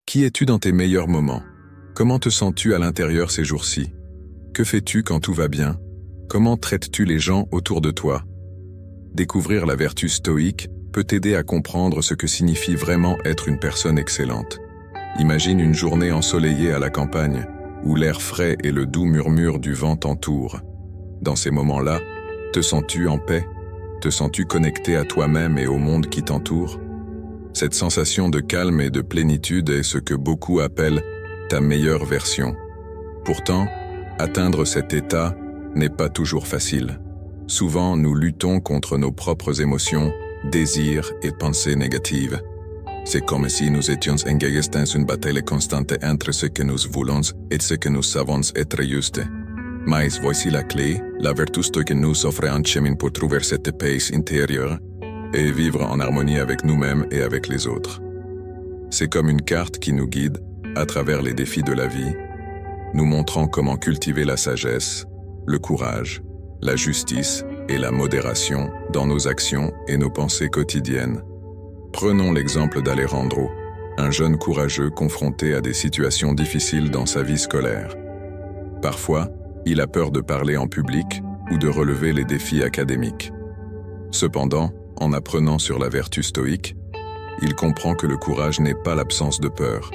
Qui es-tu dans tes meilleurs moments? Comment te sens-tu à l'intérieur ces jours-ci? Que fais-tu quand tout va bien? Comment traites-tu les gens autour de toi? Découvrir la vertu stoïque peut t'aider à comprendre ce que signifie vraiment être une personne excellente. Imagine une journée ensoleillée à la campagne, où l'air frais et le doux murmure du vent t'entourent. Dans ces moments-là, te sens-tu en paix? Te sens-tu connecté à toi-même et au monde qui t'entoure? Cette sensation de calme et de plénitude est ce que beaucoup appellent ta meilleure version. Pourtant, atteindre cet état n'est pas toujours facile. Souvent, nous luttons contre nos propres émotions, désirs et pensées négatives. C'est comme si nous étions engagés dans une bataille constante entre ce que nous voulons et ce que nous savons être juste. Mais voici la clé, la vertu stoïque nous offre un chemin pour trouver cette paix intérieure et vivre en harmonie avec nous-mêmes et avec les autres. C'est comme une carte qui nous guide à travers les défis de la vie, nous montrant comment cultiver la sagesse, le courage, la justice et la modération dans nos actions et nos pensées quotidiennes. Prenons l'exemple d'Alejandro, un jeune courageux confronté à des situations difficiles dans sa vie scolaire. Parfois, il a peur de parler en public ou de relever les défis académiques. Cependant, en apprenant sur la vertu stoïque, il comprend que le courage n'est pas l'absence de peur,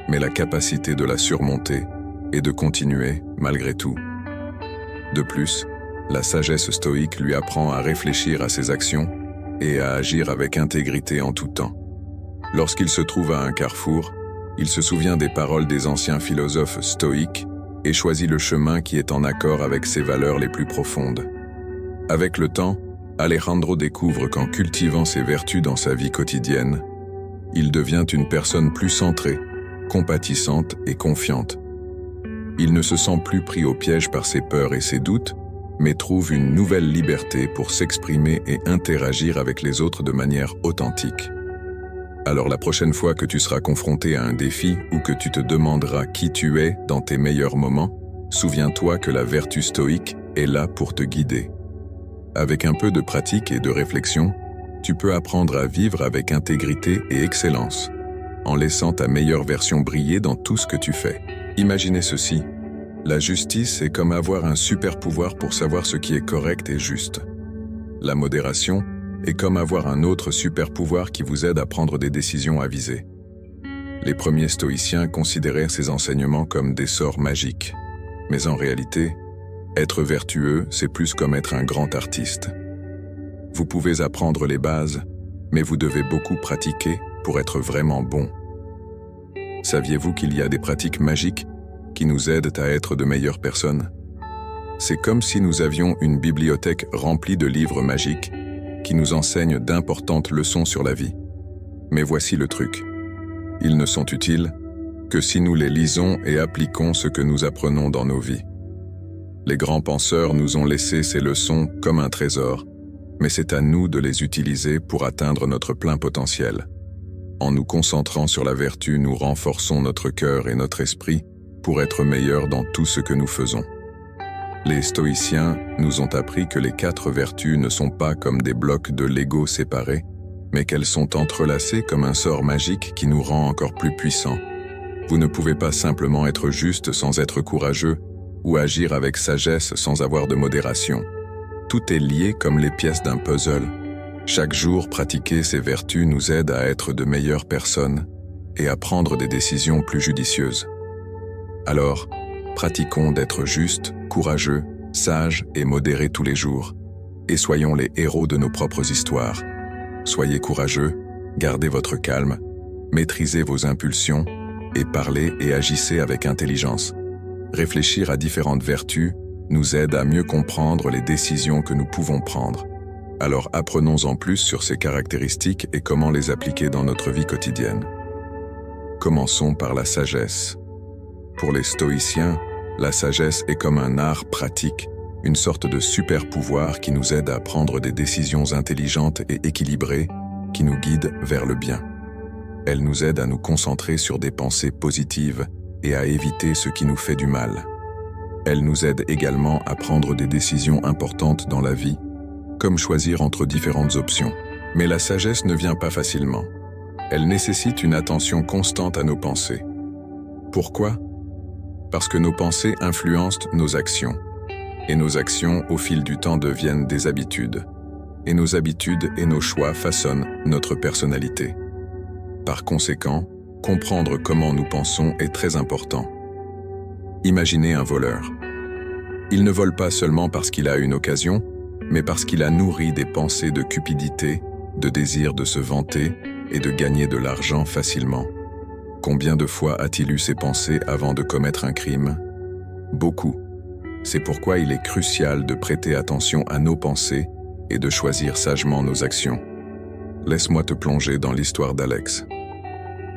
mais la capacité de la surmonter et de continuer malgré tout. De plus, la sagesse stoïque lui apprend à réfléchir à ses actions et à agir avec intégrité en tout temps. Lorsqu'il se trouve à un carrefour, il se souvient des paroles des anciens philosophes stoïques et choisit le chemin qui est en accord avec ses valeurs les plus profondes. Avec le temps, Alejandro découvre qu'en cultivant ses vertus dans sa vie quotidienne, il devient une personne plus centrée, compatissante et confiante. Il ne se sent plus pris au piège par ses peurs et ses doutes, mais trouve une nouvelle liberté pour s'exprimer et interagir avec les autres de manière authentique. Alors la prochaine fois que tu seras confronté à un défi ou que tu te demanderas qui tu es dans tes meilleurs moments, souviens-toi que la vertu stoïque est là pour te guider. Avec un peu de pratique et de réflexion, tu peux apprendre à vivre avec intégrité et excellence, en laissant ta meilleure version briller dans tout ce que tu fais. Imaginez ceci. La justice est comme avoir un super pouvoir pour savoir ce qui est correct et juste. La modération est comme avoir un autre super pouvoir qui vous aide à prendre des décisions avisées. Les premiers stoïciens considéraient ces enseignements comme des sorts magiques. Mais en réalité, être vertueux, c'est plus comme être un grand artiste. Vous pouvez apprendre les bases, mais vous devez beaucoup pratiquer pour être vraiment bon. Saviez-vous qu'il y a des pratiques magiques qui nous aident à être de meilleures personnes? C'est comme si nous avions une bibliothèque remplie de livres magiques qui nous enseignent d'importantes leçons sur la vie. Mais voici le truc. Ils ne sont utiles que si nous les lisons et appliquons ce que nous apprenons dans nos vies. Les grands penseurs nous ont laissé ces leçons comme un trésor, mais c'est à nous de les utiliser pour atteindre notre plein potentiel. En nous concentrant sur la vertu, nous renforçons notre cœur et notre esprit pour être meilleurs dans tout ce que nous faisons. Les stoïciens nous ont appris que les 4 vertus ne sont pas comme des blocs de Lego séparés, mais qu'elles sont entrelacées comme un sort magique qui nous rend encore plus puissants. Vous ne pouvez pas simplement être juste sans être courageux ou agir avec sagesse sans avoir de modération. Tout est lié comme les pièces d'un puzzle. Chaque jour, pratiquer ces vertus nous aide à être de meilleures personnes et à prendre des décisions plus judicieuses. Alors, pratiquons d'être justes, courageux, sages et modérés tous les jours, et soyons les héros de nos propres histoires. Soyez courageux, gardez votre calme, maîtrisez vos impulsions, et parlez et agissez avec intelligence. Réfléchir à différentes vertus nous aide à mieux comprendre les décisions que nous pouvons prendre. Alors apprenons-en plus sur ces caractéristiques et comment les appliquer dans notre vie quotidienne. Commençons par la sagesse. Pour les stoïciens, la sagesse est comme un art pratique, une sorte de super pouvoir qui nous aide à prendre des décisions intelligentes et équilibrées qui nous guident vers le bien. Elle nous aide à nous concentrer sur des pensées positives et à éviter ce qui nous fait du mal. Elle nous aide également à prendre des décisions importantes dans la vie, comme choisir entre différentes options. Mais la sagesse ne vient pas facilement. Elle nécessite une attention constante à nos pensées. Pourquoi? Parce que nos pensées influencent nos actions. Et nos actions, au fil du temps, deviennent des habitudes. Et nos habitudes et nos choix façonnent notre personnalité. Par conséquent, comprendre comment nous pensons est très important. Imaginez un voleur. Il ne vole pas seulement parce qu'il a une occasion, mais parce qu'il a nourri des pensées de cupidité, de désir de se vanter et de gagner de l'argent facilement. Combien de fois a-t-il eu ces pensées avant de commettre un crime? Beaucoup. C'est pourquoi il est crucial de prêter attention à nos pensées et de choisir sagement nos actions. Laisse-moi te plonger dans l'histoire d'Alex.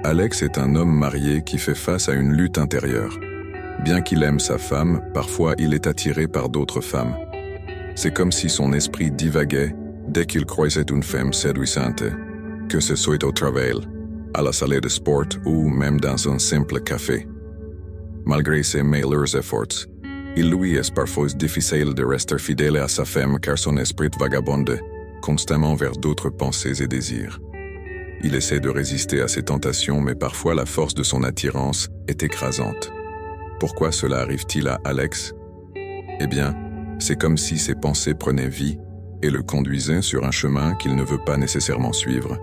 Alex est un homme marié qui fait face à une lutte intérieure. Bien qu'il aime sa femme, parfois il est attiré par d'autres femmes. C'est comme si son esprit divaguait dès qu'il croisait une femme séduisante, que ce soit au travail, à la salle de sport ou même dans un simple café. Malgré ses meilleurs efforts, il lui est parfois difficile de rester fidèle à sa femme car son esprit vagabonde constamment vers d'autres pensées et désirs. Il essaie de résister à ses tentations, mais parfois la force de son attirance est écrasante. Pourquoi cela arrive-t-il à Alex? Eh bien, c'est comme si ses pensées prenaient vie et le conduisaient sur un chemin qu'il ne veut pas nécessairement suivre.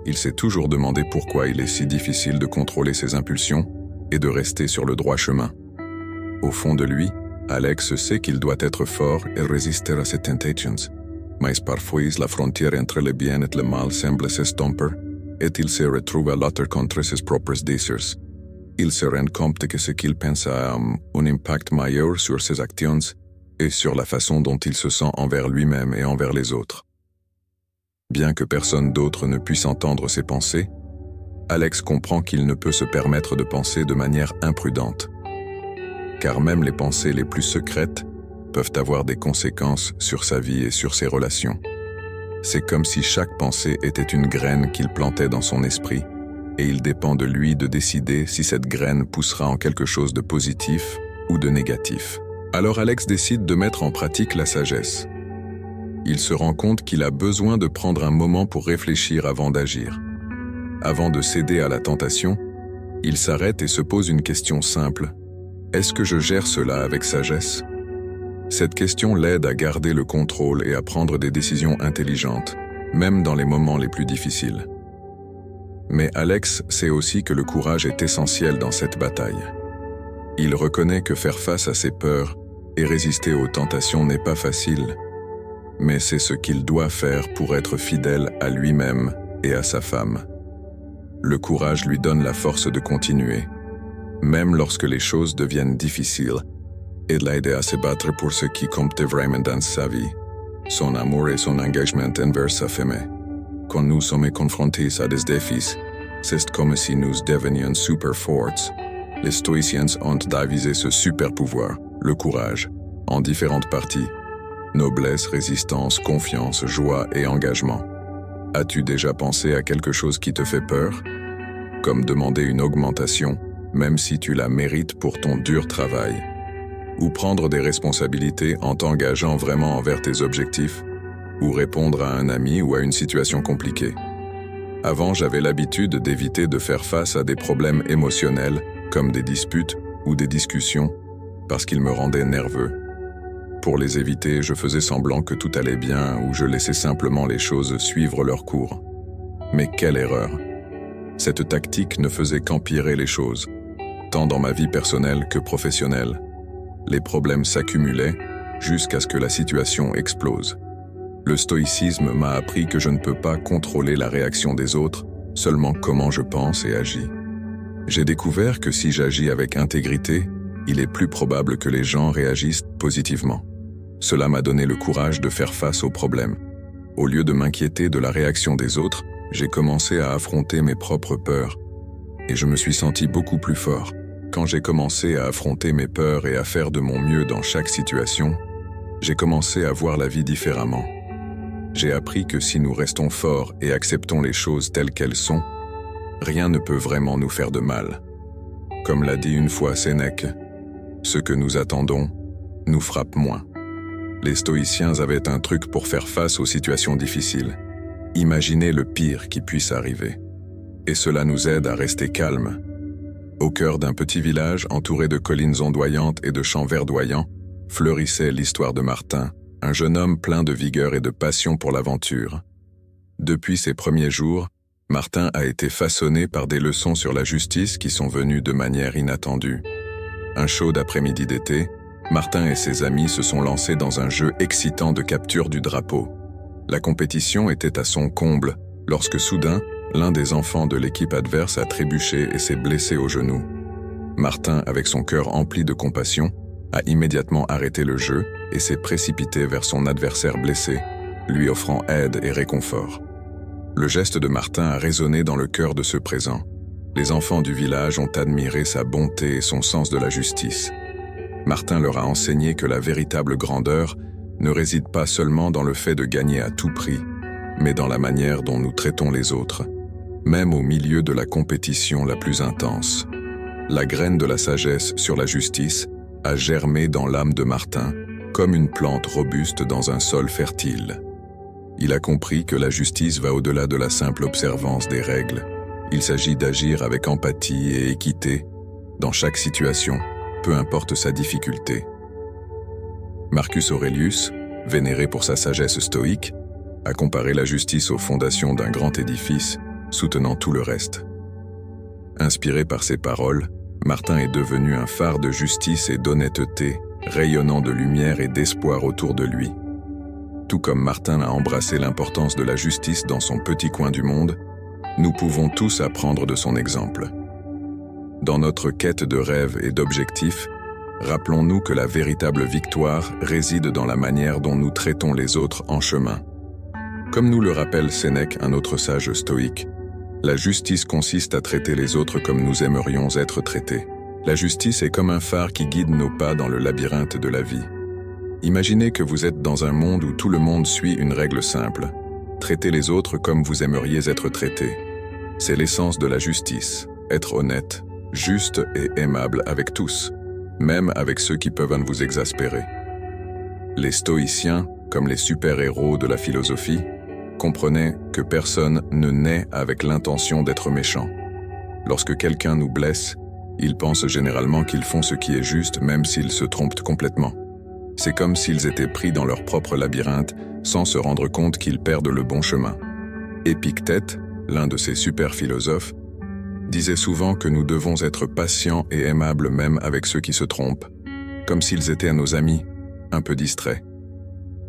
Il s'est toujours demandé pourquoi il est si difficile de contrôler ses impulsions et de rester sur le droit chemin. Au fond de lui, Alex sait qu'il doit être fort et résister à ses tentations. Mais parfois, la frontière entre le bien et le mal semble s'estomper et il se retrouve à lutter contre ses propres désirs. Il se rend compte que ce qu'il pense a un impact majeur sur ses actions et sur la façon dont il se sent envers lui-même et envers les autres. Bien que personne d'autre ne puisse entendre ses pensées, Alex comprend qu'il ne peut se permettre de penser de manière imprudente. Car même les pensées les plus secrètes peuvent avoir des conséquences sur sa vie et sur ses relations. C'est comme si chaque pensée était une graine qu'il plantait dans son esprit, et il dépend de lui de décider si cette graine poussera en quelque chose de positif ou de négatif. Alors Alex décide de mettre en pratique la sagesse. Il se rend compte qu'il a besoin de prendre un moment pour réfléchir avant d'agir. Avant de céder à la tentation, il s'arrête et se pose une question simple. Est-ce que je gère cela avec sagesse? Cette question l'aide à garder le contrôle et à prendre des décisions intelligentes, même dans les moments les plus difficiles. Mais Alex sait aussi que le courage est essentiel dans cette bataille. Il reconnaît que faire face à ses peurs et résister aux tentations n'est pas facile, mais c'est ce qu'il doit faire pour être fidèle à lui-même et à sa femme. Le courage lui donne la force de continuer, même lorsque les choses deviennent difficiles, et l'aide à se battre pour ce qui compte vraiment dans sa vie, son amour et son engagement envers sa femme. Quand nous sommes confrontés à des défis, c'est comme si nous devenions super forts. Les stoïciens ont divisé ce super pouvoir, le courage, en différentes parties. Noblesse, résistance, confiance, joie et engagement. As-tu déjà pensé à quelque chose qui te fait peur? Comme demander une augmentation, même si tu la mérites pour ton dur travail. Ou prendre des responsabilités en t'engageant vraiment envers tes objectifs, ou répondre à un ami ou à une situation compliquée. Avant, j'avais l'habitude d'éviter de faire face à des problèmes émotionnels, comme des disputes ou des discussions, parce qu'ils me rendaient nerveux. Pour les éviter, je faisais semblant que tout allait bien ou je laissais simplement les choses suivre leur cours. Mais quelle erreur! Cette tactique ne faisait qu'empirer les choses, tant dans ma vie personnelle que professionnelle. Les problèmes s'accumulaient jusqu'à ce que la situation explose. Le stoïcisme m'a appris que je ne peux pas contrôler la réaction des autres, seulement comment je pense et agis. J'ai découvert que si j'agis avec intégrité, il est plus probable que les gens réagissent positivement. Cela m'a donné le courage de faire face aux problèmes. Au lieu de m'inquiéter de la réaction des autres, j'ai commencé à affronter mes propres peurs. Et je me suis senti beaucoup plus fort. Quand j'ai commencé à affronter mes peurs et à faire de mon mieux dans chaque situation, j'ai commencé à voir la vie différemment. J'ai appris que si nous restons forts et acceptons les choses telles qu'elles sont, rien ne peut vraiment nous faire de mal. Comme l'a dit une fois Sénèque, ce que nous attendons nous frappe moins. Les stoïciens avaient un truc pour faire face aux situations difficiles. Imaginez le pire qui puisse arriver. et cela nous aide à rester calmes. Au cœur d'un petit village entouré de collines ondoyantes et de champs verdoyants, fleurissait l'histoire de Martin, un jeune homme plein de vigueur et de passion pour l'aventure. Depuis ses premiers jours, Martin a été façonné par des leçons sur la justice qui sont venues de manière inattendue. Un chaud après-midi d'été, Martin et ses amis se sont lancés dans un jeu excitant de capture du drapeau. La compétition était à son comble, lorsque soudain, l'un des enfants de l'équipe adverse a trébuché et s'est blessé au genou. Martin, avec son cœur empli de compassion, a immédiatement arrêté le jeu et s'est précipité vers son adversaire blessé, lui offrant aide et réconfort. Le geste de Martin a résonné dans le cœur de ceux présents. Les enfants du village ont admiré sa bonté et son sens de la justice. Martin leur a enseigné que la véritable grandeur ne réside pas seulement dans le fait de gagner à tout prix, mais dans la manière dont nous traitons les autres, même au milieu de la compétition la plus intense. La graine de la sagesse sur la justice a germé dans l'âme de Martin, comme une plante robuste dans un sol fertile. Il a compris que la justice va au-delà de la simple observance des règles. Il s'agit d'agir avec empathie et équité, dans chaque situation, peu importe sa difficulté. Marcus Aurelius, vénéré pour sa sagesse stoïque, a comparé la justice aux fondations d'un grand édifice, soutenant tout le reste. Inspiré par ces paroles, Martin est devenu un phare de justice et d'honnêteté, rayonnant de lumière et d'espoir autour de lui. Tout comme Martin a embrassé l'importance de la justice dans son petit coin du monde, nous pouvons tous apprendre de son exemple. Dans notre quête de rêves et d'objectifs, rappelons-nous que la véritable victoire réside dans la manière dont nous traitons les autres en chemin. Comme nous le rappelle Sénèque, un autre sage stoïque, la justice consiste à traiter les autres comme nous aimerions être traités. La justice est comme un phare qui guide nos pas dans le labyrinthe de la vie. Imaginez que vous êtes dans un monde où tout le monde suit une règle simple. Traitez les autres comme vous aimeriez être traités. C'est l'essence de la justice, être honnête, juste et aimable avec tous, même avec ceux qui peuvent vous exaspérer. Les stoïciens, comme les super-héros de la philosophie, comprenaient que personne ne naît avec l'intention d'être méchant. Lorsque quelqu'un nous blesse, ils pensent généralement qu'ils font ce qui est juste même s'ils se trompent complètement. C'est comme s'ils étaient pris dans leur propre labyrinthe sans se rendre compte qu'ils perdent le bon chemin. Épictète, l'un de ces super-philosophes, disait souvent que nous devons être patients et aimables même avec ceux qui se trompent, comme s'ils étaient nos amis, un peu distraits.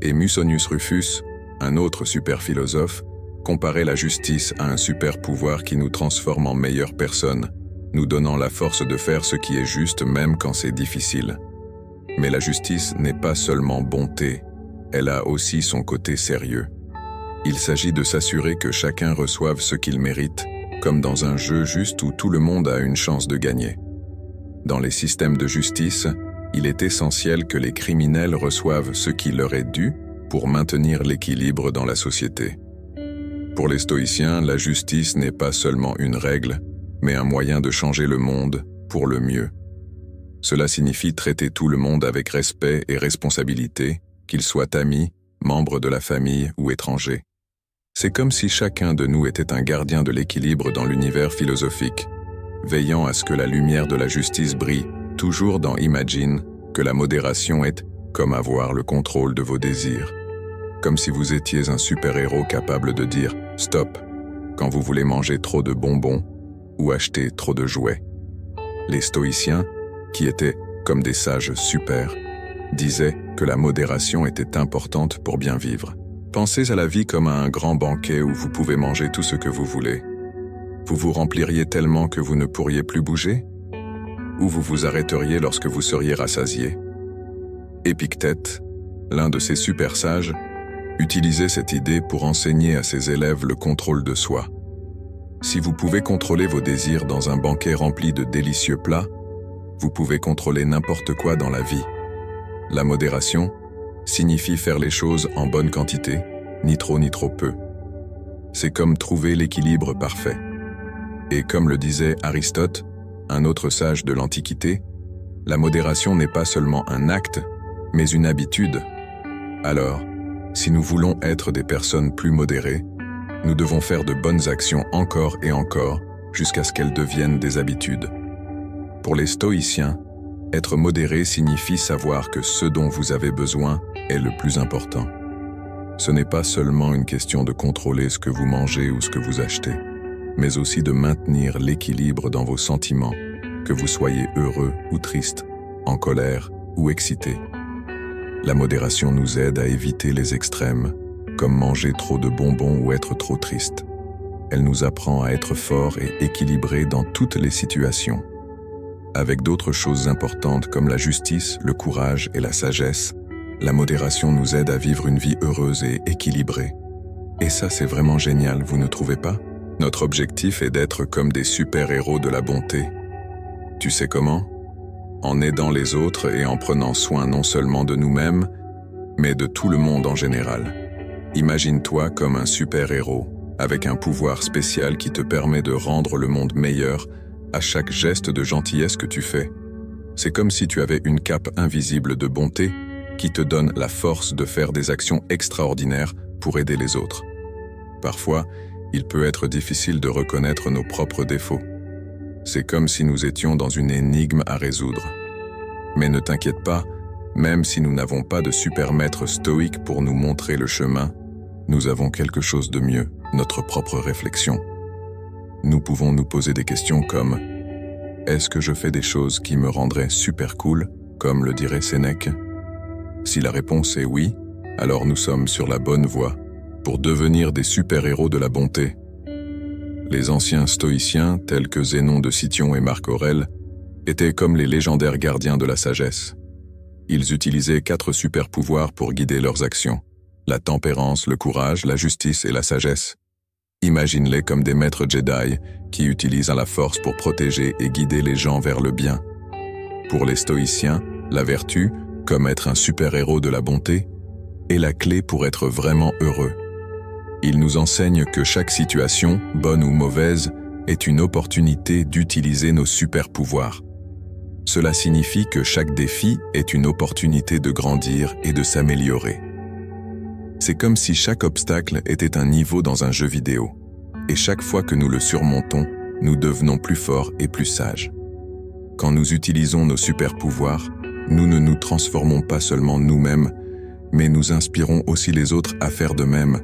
Et Musonius Rufus, un autre super-philosophe, comparait la justice à un super-pouvoir qui nous transforme en meilleures personnes, nous donnant la force de faire ce qui est juste même quand c'est difficile. Mais la justice n'est pas seulement bonté, elle a aussi son côté sérieux. Il s'agit de s'assurer que chacun reçoive ce qu'il mérite, comme dans un jeu juste où tout le monde a une chance de gagner. Dans les systèmes de justice, il est essentiel que les criminels reçoivent ce qui leur est dû pour maintenir l'équilibre dans la société. Pour les stoïciens, la justice n'est pas seulement une règle, mais un moyen de changer le monde pour le mieux. Cela signifie traiter tout le monde avec respect et responsabilité, qu'ils soient amis, membres de la famille ou étrangers. C'est comme si chacun de nous était un gardien de l'équilibre dans l'univers philosophique, veillant à ce que la lumière de la justice brille, toujours dans Imagine, que la modération est comme avoir le contrôle de vos désirs. Comme si vous étiez un super-héros capable de dire « stop » quand vous voulez manger trop de bonbons ou acheter trop de jouets. Les stoïciens, qui étaient comme des sages super, disaient que la modération était importante pour bien vivre. Pensez à la vie comme à un grand banquet où vous pouvez manger tout ce que vous voulez. Vous vous rempliriez tellement que vous ne pourriez plus bouger? Ou vous vous arrêteriez lorsque vous seriez rassasié? Épictète, l'un de ces super sages, utilisait cette idée pour enseigner à ses élèves le contrôle de soi. Si vous pouvez contrôler vos désirs dans un banquet rempli de délicieux plats, vous pouvez contrôler n'importe quoi dans la vie. La modération signifie faire les choses en bonne quantité, ni trop peu. C'est comme trouver l'équilibre parfait. Et comme le disait Aristote, un autre sage de l'Antiquité, la modération n'est pas seulement un acte, mais une habitude. Alors, si nous voulons être des personnes plus modérées, nous devons faire de bonnes actions encore et encore jusqu'à ce qu'elles deviennent des habitudes. Pour les stoïciens, être modéré signifie savoir que ce dont vous avez besoin est le plus important. Ce n'est pas seulement une question de contrôler ce que vous mangez ou ce que vous achetez, mais aussi de maintenir l'équilibre dans vos sentiments, que vous soyez heureux ou triste, en colère ou excité. La modération nous aide à éviter les extrêmes, comme manger trop de bonbons ou être trop triste. Elle nous apprend à être fort et équilibré dans toutes les situations. Avec d'autres choses importantes comme la justice, le courage et la sagesse, la modération nous aide à vivre une vie heureuse et équilibrée. Et ça, c'est vraiment génial, vous ne trouvez pas? Notre objectif est d'être comme des super-héros de la bonté. Tu sais comment? En aidant les autres et en prenant soin non seulement de nous-mêmes, mais de tout le monde en général. Imagine-toi comme un super-héros, avec un pouvoir spécial qui te permet de rendre le monde meilleur à chaque geste de gentillesse que tu fais. C'est comme si tu avais une cape invisible de bonté qui te donne la force de faire des actions extraordinaires pour aider les autres. Parfois, il peut être difficile de reconnaître nos propres défauts. C'est comme si nous étions dans une énigme à résoudre. Mais ne t'inquiète pas, même si nous n'avons pas de super maître stoïque pour nous montrer le chemin, nous avons quelque chose de mieux, notre propre réflexion. Nous pouvons nous poser des questions comme « Est-ce que je fais des choses qui me rendraient super cool, comme le dirait Sénèque ?» Si la réponse est oui, alors nous sommes sur la bonne voie pour devenir des super-héros de la bonté. Les anciens stoïciens, tels que Zénon de Cityon et Marc Aurèle, étaient comme les légendaires gardiens de la sagesse. Ils utilisaient 4 super-pouvoirs pour guider leurs actions: la tempérance, le courage, la justice et la sagesse. Imagine-les comme des maîtres Jedi qui utilisent la force pour protéger et guider les gens vers le bien. Pour les stoïciens, la vertu, comme être un super-héros de la bonté, est la clé pour être vraiment heureux. Ils nous enseignent que chaque situation, bonne ou mauvaise, est une opportunité d'utiliser nos super-pouvoirs. Cela signifie que chaque défi est une opportunité de grandir et de s'améliorer. C'est comme si chaque obstacle était un niveau dans un jeu vidéo, et chaque fois que nous le surmontons, nous devenons plus forts et plus sages. Quand nous utilisons nos super-pouvoirs, nous ne nous transformons pas seulement nous-mêmes, mais nous inspirons aussi les autres à faire de même.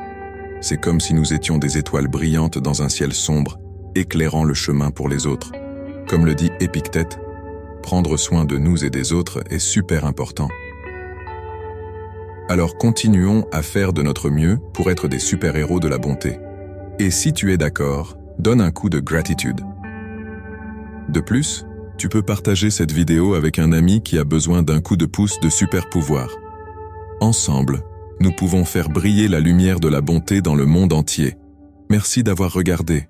C'est comme si nous étions des étoiles brillantes dans un ciel sombre, éclairant le chemin pour les autres. Comme le dit Épictète, prendre soin de nous et des autres est super important. Alors continuons à faire de notre mieux pour être des super-héros de la bonté. Et si tu es d'accord, donne un coup de gratitude. De plus, tu peux partager cette vidéo avec un ami qui a besoin d'un coup de pouce de super-pouvoir. Ensemble, nous pouvons faire briller la lumière de la bonté dans le monde entier. Merci d'avoir regardé.